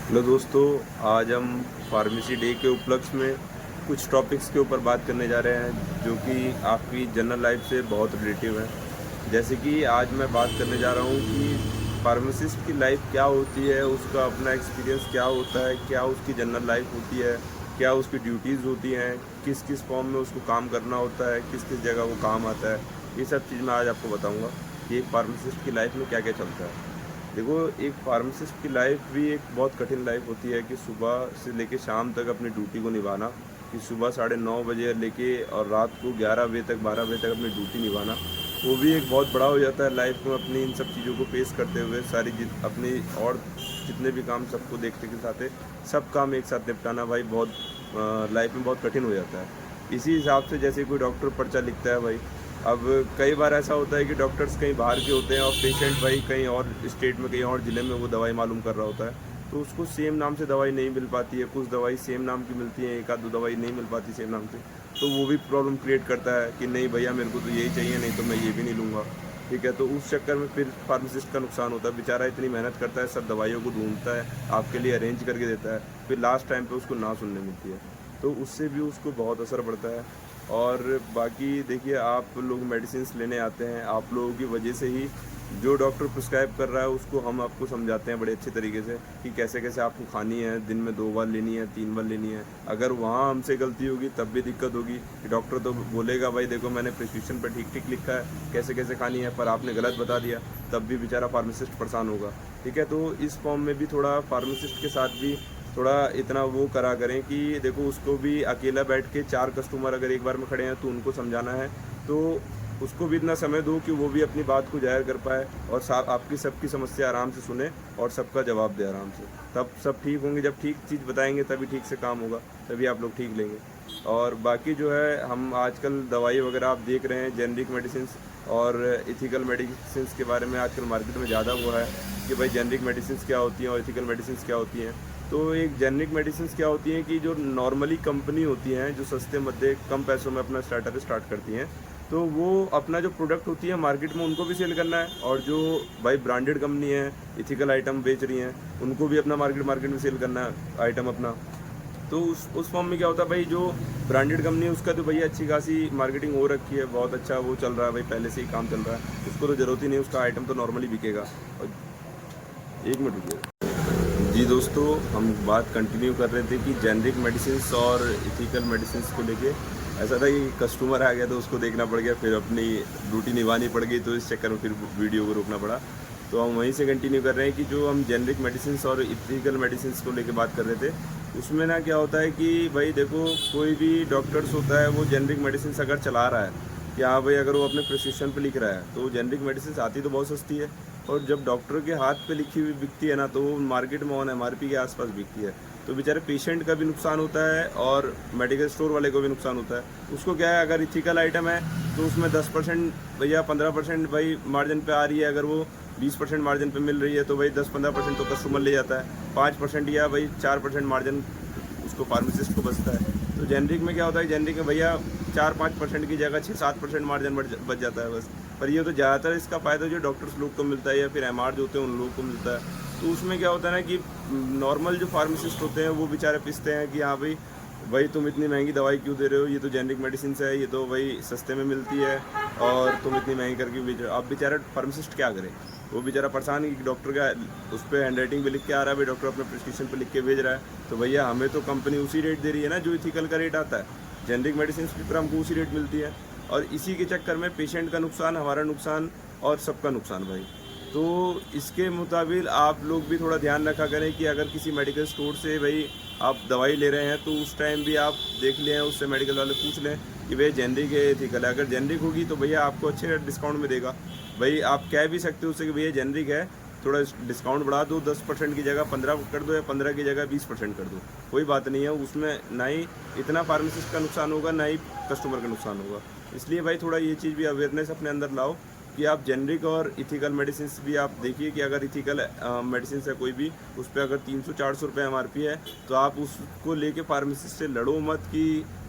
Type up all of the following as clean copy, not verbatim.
Hello दोस्तों, आज हम फार्मेसी डे के उपलक्ष्य में कुछ टॉपिक्स के ऊपर बात करने जा रहे हैं जो कि आपकी जनरल लाइफ से बहुत रिलेटिव है। जैसे कि आज मैं बात करने जा रहा हूँ कि फार्मासिस्ट की लाइफ क्या होती है, उसका अपना एक्सपीरियंस क्या होता है, क्या उसकी जनरल लाइफ होती है, क्या उसकी ड्यूटीज़ होती हैं, किस किस फॉर्म में उसको काम करना होता है, किस किस जगह वो काम आता है। ये सब चीज़ मैं आज आपको बताऊँगा कि एक फार्मासिस्ट की लाइफ में क्या क्या चलता है। देखो, एक फार्मासिस्ट की लाइफ भी एक बहुत कठिन लाइफ होती है कि सुबह से लेके शाम तक अपनी ड्यूटी को निभाना, कि सुबह 9:30 लेके और रात को 11 बजे तक 12 बजे तक अपनी ड्यूटी निभाना, वो भी एक बहुत बड़ा हो जाता है लाइफ में। अपनी इन सब चीज़ों को फेस करते हुए अपनी और जितने भी काम सबको देखते के साथ सब काम एक साथ निपटाना भाई बहुत लाइफ में बहुत कठिन हो जाता है। इसी हिसाब से जैसे कोई डॉक्टर पर्चा लिखता है भाई, अब कई बार ऐसा होता है कि डॉक्टर्स कहीं बाहर के होते हैं और पेशेंट भाई कहीं और स्टेट में, कहीं और ज़िले में वो दवाई मालूम कर रहा होता है, तो उसको सेम नाम से दवाई नहीं मिल पाती है। कुछ दवाई सेम नाम की मिलती है, एक आध दो दवाई नहीं मिल पाती सेम नाम से, तो वो भी प्रॉब्लम क्रिएट करता है कि नहीं भैया मेरे को तो यही चाहिए, नहीं तो मैं ये भी नहीं लूँगा। ठीक है, तो उस चक्कर में फिर फार्मासिस्ट का नुकसान होता है। बेचारा इतनी मेहनत करता है, सब दवाइयों को ढूंढता है, आपके लिए अरेंज करके देता है, फिर लास्ट टाइम पे उसको ना सुनने मिलती है, तो उससे भी उसको बहुत असर पड़ता है। और बाकी देखिए, आप लोग मेडिसिन्स लेने आते हैं, आप लोगों की वजह से ही जो डॉक्टर प्रिस्क्राइब कर रहा है उसको हम आपको समझाते हैं बड़े अच्छे तरीके से कि कैसे कैसे आपको खानी है, दिन में 2 बार लेनी है, 3 बार लेनी है। अगर वहाँ हमसे गलती होगी तब भी दिक्कत होगी कि डॉक्टर तो बोलेगा भाई देखो मैंने प्रिस्क्रिप्शन पर ठीक ठीक लिखा है कैसे कैसे खानी है, पर आपने गलत बता दिया, तब भी बेचारा फार्मासिस्ट परेशान होगा। ठीक है, तो इस फॉर्म में भी थोड़ा फार्मासिस्ट के साथ भी थोड़ा इतना वो करा करें कि देखो उसको भी अकेला बैठ के 4 कस्टमर अगर एक बार में खड़े हैं तो उनको समझाना है, तो उसको भी इतना समय दो कि वो भी अपनी बात को जाहिर कर पाए और आपकी सबकी समस्या आराम से सुने और सबका जवाब दे आराम से। तब सब ठीक होंगे, जब ठीक चीज़ बताएंगे तभी ठीक से काम होगा, तभी आप लोग ठीक लेंगे। और बाकी जो है, हम आजकल दवाई वगैरह आप देख रहे हैं, जेनरिक मेडिसिन और इथिकल मेडिसिन के बारे में आजकल मार्केट में ज़्यादा वो है कि भाई जेनरिक मेडिसिन क्या होती हैं और इथिकल मेडिसिन क्या होती हैं। तो एक जेनरिक मेडिसिन क्या होती हैं कि जो नॉर्मली कंपनी होती हैं, जो सस्ते मध्य कम पैसों में अपना स्टार्ट करती हैं, तो वो अपना जो प्रोडक्ट होती है मार्केट में उनको भी सेल करना है, और जो भाई ब्रांडेड कंपनी है इथिकल आइटम बेच रही हैं उनको भी अपना मार्केट में सेल करना है आइटम अपना। तो उस फॉर्म में क्या होता है भाई, जो ब्रांडेड कंपनी है उसका तो भैया अच्छी खासी मार्केटिंग हो रखी है, बहुत अच्छा वो चल रहा है भाई, पहले से ही काम चल रहा है, उसको तो ज़रूरत ही नहीं, उसका आइटम तो नॉर्मली बिकेगा। और एक मिनट रुकिए जी दोस्तों, हम बात कंटिन्यू कर रहे थे कि जेनरिक मेडिसिन और इथिकल मेडिसिन को लेके। ऐसा था कि कस्टमर आ गया तो उसको देखना पड़ गया, फिर अपनी ड्यूटी निभानी पड़ गई, तो इस चक्कर में फिर वीडियो को रोकना पड़ा। तो हम वहीं से कंटिन्यू कर रहे हैं कि जो हम जेनरिक मेडिसिन और इथिकल मेडिसिन को लेके बात कर रहे थे, उसमें ना क्या होता है कि भाई देखो, कोई भी डॉक्टर्स होता है वो जेनरिक मेडिसिन अगर चला रहा है कि हाँ भाई, अगर वो अपने प्रिस्क्रिप्शन पे लिख रहा है तो जेनरिक मेडिसिन आती तो बहुत सस्ती है, और जब डॉक्टर के हाथ पे लिखी हुई बिकती है ना, तो वो मार्केट में ऑन MRP के आसपास बिकती है, तो बेचारे पेशेंट का भी नुकसान होता है और मेडिकल स्टोर वाले को भी नुकसान होता है। उसको क्या है, अगर इथिकल आइटम है तो उसमें 10% भैया 15% भाई मार्जिन पे आ रही है, अगर वो 20% मार्जिन पे मिल रही है तो भाई 10-15% तो कस्टमर ले जाता है, 5% या भाई 4% मार्जिन उसको फार्मासिस्ट को बचता है। तो जेनरिक में क्या होता है, जेनरिक में भैया 4-5% की जगह 6-7% मार्जिन बच जाता है बस। पर ये तो ज़्यादातर इसका फ़ायदा जो डॉक्टर्स लोग को मिलता है या फिर MR जो होते हैं उन लोगों को मिलता है। तो उसमें क्या होता है ना कि नॉर्मल जो फार्मासिस्ट होते हैं वो बेचारे पिसते हैं कि हाँ भाई, भाई तुम इतनी महंगी दवाई क्यों दे रहे हो, ये तो जेनरिक मेडिसिन है, ये तो भाई सस्ते में मिलती है और तुम इतनी महंगी करके बेच रहे हो। अब बेचारा फार्मासिस्ट क्या करे, वो बेचारा परेशान है कि डॉक्टर का उस पर हैंड राइटिंग पे लिख के आ रहा है भाई, डॉक्टर अपने प्रिस्क्रिप्शन पे लिख के भेज रहा है, तो भैया हमें तो कंपनी उसी रेट दे रही है ना जो इथिकल का रेट आता है, जेनरिक मेडिसिन पर हमको उसी रेट मिलती है, और इसी के चक्कर में पेशेंट का नुकसान, हमारा नुकसान और सबका नुकसान भाई। तो इसके मुताबिक आप लोग भी थोड़ा ध्यान रखा करें कि अगर किसी मेडिकल स्टोर से भाई आप दवाई ले रहे हैं तो उस टाइम भी आप देख लें, उससे मेडिकल वाले पूछ लें कि भैया जेनरिक है इथिकल है। अगर जेनरिक होगी तो भैया आपको अच्छे डिस्काउंट में देगा। भाई आप कह भी सकते हो उससे कि भैया जेनरिक है, थोड़ा डिस्काउंट बढ़ा दो, 10% की जगह 15 कर दो या 15 की जगह 20% कर दो, कोई बात नहीं है, उसमें ना ही इतना फार्मासिस्ट का नुकसान होगा ना ही कस्टमर का नुकसान होगा। इसलिए भाई थोड़ा ये चीज़ भी अवेयरनेस अपने अंदर लाओ कि आप जेनरिक और इथिकल मेडिसिन भी आप देखिए कि अगर इथिकल मेडिसिन है कोई भी, उस पर अगर 300-400 रुपये MRP है तो आप उसको लेके फार्मासिस्ट से लड़ो मत कि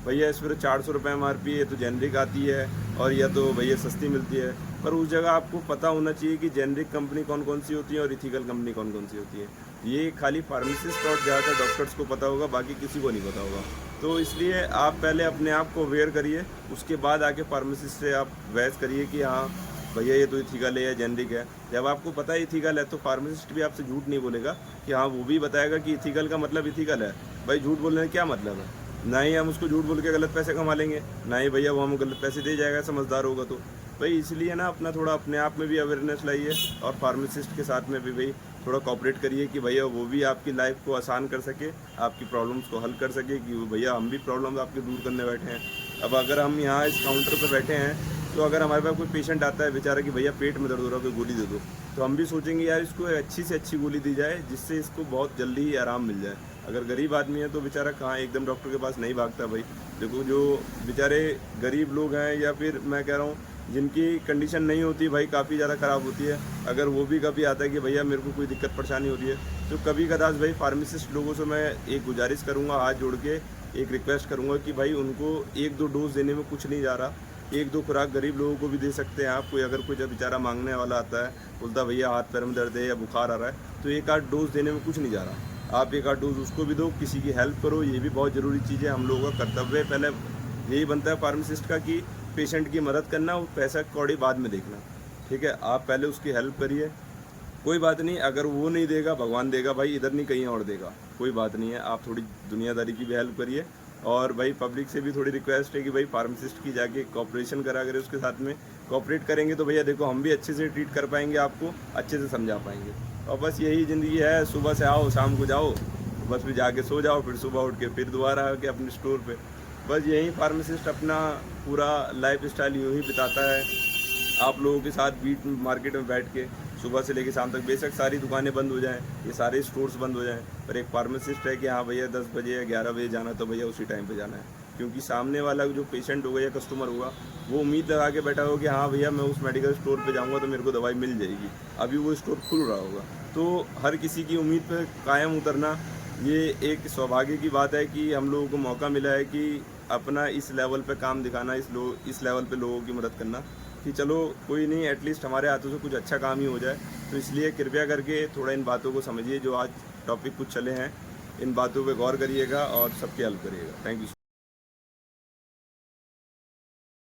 भैया इस पर 400 रुपये MRP है तो जेनरिक आती है और या तो भैया सस्ती मिलती है। पर उस जगह आपको पता होना चाहिए कि जेनरिक कंपनी कौन कौन सी होती है और इथिकल कंपनी कौन कौन सी होती है। ये खाली फार्मासिस्ट और ज़्यादातर डॉक्टर्स को पता होगा, बाकी किसी को नहीं पता होगा। तो इसलिए आप पहले अपने आप को अवेयर करिए, उसके बाद आके फार्मासिस्ट से आप बहस करिए कि हाँ भैया ये तो इथिकल है या जेनरिक है। जब आपको पता है इथिकल है तो फार्मासिस्ट भी आपसे झूठ नहीं बोलेगा कि हाँ, वो भी बताएगा कि इथिकल का मतलब इथिकल है। भाई झूठ बोलने का क्या मतलब है? ना ही हम उसको झूठ बोल के गलत पैसे कमा लेंगे, ना ही भैया वो हमें गलत पैसे दे जाएगा समझदार होगा तो। भाई इसलिए ना अपना थोड़ा अपने आप में भी अवेयरनेस लाइए और फार्मासिस्ट के साथ में भी भाई थोड़ा कॉपरेट करिए कि भैया वो भी आपकी लाइफ को आसान कर सके, आपकी प्रॉब्लम्स को हल कर सके कि भैया हम भी प्रॉब्लम्स आपके दूर करने बैठे हैं। अब अगर हम यहाँ इस काउंटर पर बैठे हैं तो अगर हमारे पास कोई पेशेंट आता है बेचारा कि भैया पेट में दर्द हो रहा है, कोई गोली दे दो, तो हम भी सोचेंगे यार इसको अच्छी से अच्छी गोली दी जाए जिससे इसको बहुत जल्दी ही आराम मिल जाए। अगर गरीब आदमी है तो बेचारा कहाँ एकदम डॉक्टर के पास नहीं भागता। भाई देखो जो बेचारे गरीब लोग हैं या फिर मैं कह रहा हूँ जिनकी कंडीशन नहीं होती भाई, काफ़ी ज़्यादा ख़राब होती है, अगर वो भी कभी आता है कि भैया मेरे को कोई दिक्कत परेशानी हो रही है, तो कभी कदाच भाई फार्मासिस्ट लोगों से मैं एक गुजारिश करूँगा, हाथ जोड़ के एक रिक्वेस्ट करूँगा कि भाई उनको 1-2 डोज देने में कुछ नहीं जा रहा, 1-2 खुराक गरीब लोगों को भी दे सकते हैं आप। कोई अगर कोई जब बेचारा मांगने वाला आता है, बोलता भैया हाथ पैर में दर्द है या बुखार आ रहा है, तो 1-8 डोज देने में कुछ नहीं जा रहा। आप 1-8 डोज उसको भी दो, किसी की हेल्प करो, ये भी बहुत ज़रूरी चीज़ है। हम लोगों का कर्तव्य है पहले यही बनता है फार्मासिस्ट का कि पेशेंट की मदद करना, वो पैसा कौड़ी बाद में देखना। ठीक है, आप पहले उसकी हेल्प करिए। कोई बात नहीं, अगर वो नहीं देगा भगवान देगा भाई, इधर नहीं कहीं और देगा, कोई बात नहीं है। आप थोड़ी दुनियादारी की भी हेल्प करिए और भाई पब्लिक से भी थोड़ी रिक्वेस्ट है कि भाई फार्मासिस्ट की जाके कॉपरेशन करा करें, उसके साथ में कॉपरेट करेंगे तो भैया देखो हम भी अच्छे से ट्रीट कर पाएंगे, आपको अच्छे से समझा पाएंगे। और बस यही ज़िंदगी है, सुबह से आओ शाम को जाओ, बस फिर जाके सो जाओ, फिर सुबह उठ के फिर दोबारा आके अपने स्टोर पे। बस यही फार्मासिस्ट अपना पूरा लाइफ स्टाइल यूँ ही बिताता है, आप लोगों के साथ बीट मार्केट में बैठ के सुबह से लेकर शाम तक। बेशक सारी दुकानें बंद हो जाएं, ये सारे स्टोर्स बंद हो जाएं, पर एक फार्मासिस्ट है कि हाँ भैया 10 बजे या 11 बजे जाना तो भैया उसी टाइम पे जाना है, क्योंकि सामने वाला जो पेशेंट होगा या कस्टमर होगा वो उम्मीद लगा के बैठा होगा कि हाँ भैया मैं उस मेडिकल स्टोर पे जाऊँगा तो मेरे को दवाई मिल जाएगी, अभी वो स्टोर खुल रहा होगा। तो हर किसी की उम्मीद पर कायम उतरना ये एक सौभाग्य की बात है कि हम लोगों को मौका मिला है कि अपना इस लेवल पे काम दिखाना, इस लेवल पे लोगों की मदद करना कि चलो कोई नहीं, एटलीस्ट हमारे हाथों से कुछ अच्छा काम ही हो जाए। तो इसलिए कृपया करके थोड़ा इन बातों को समझिए, जो आज टॉपिक कुछ चले हैं, इन बातों पे गौर करिएगा और सबकी हेल्प करिएगा। Thank you.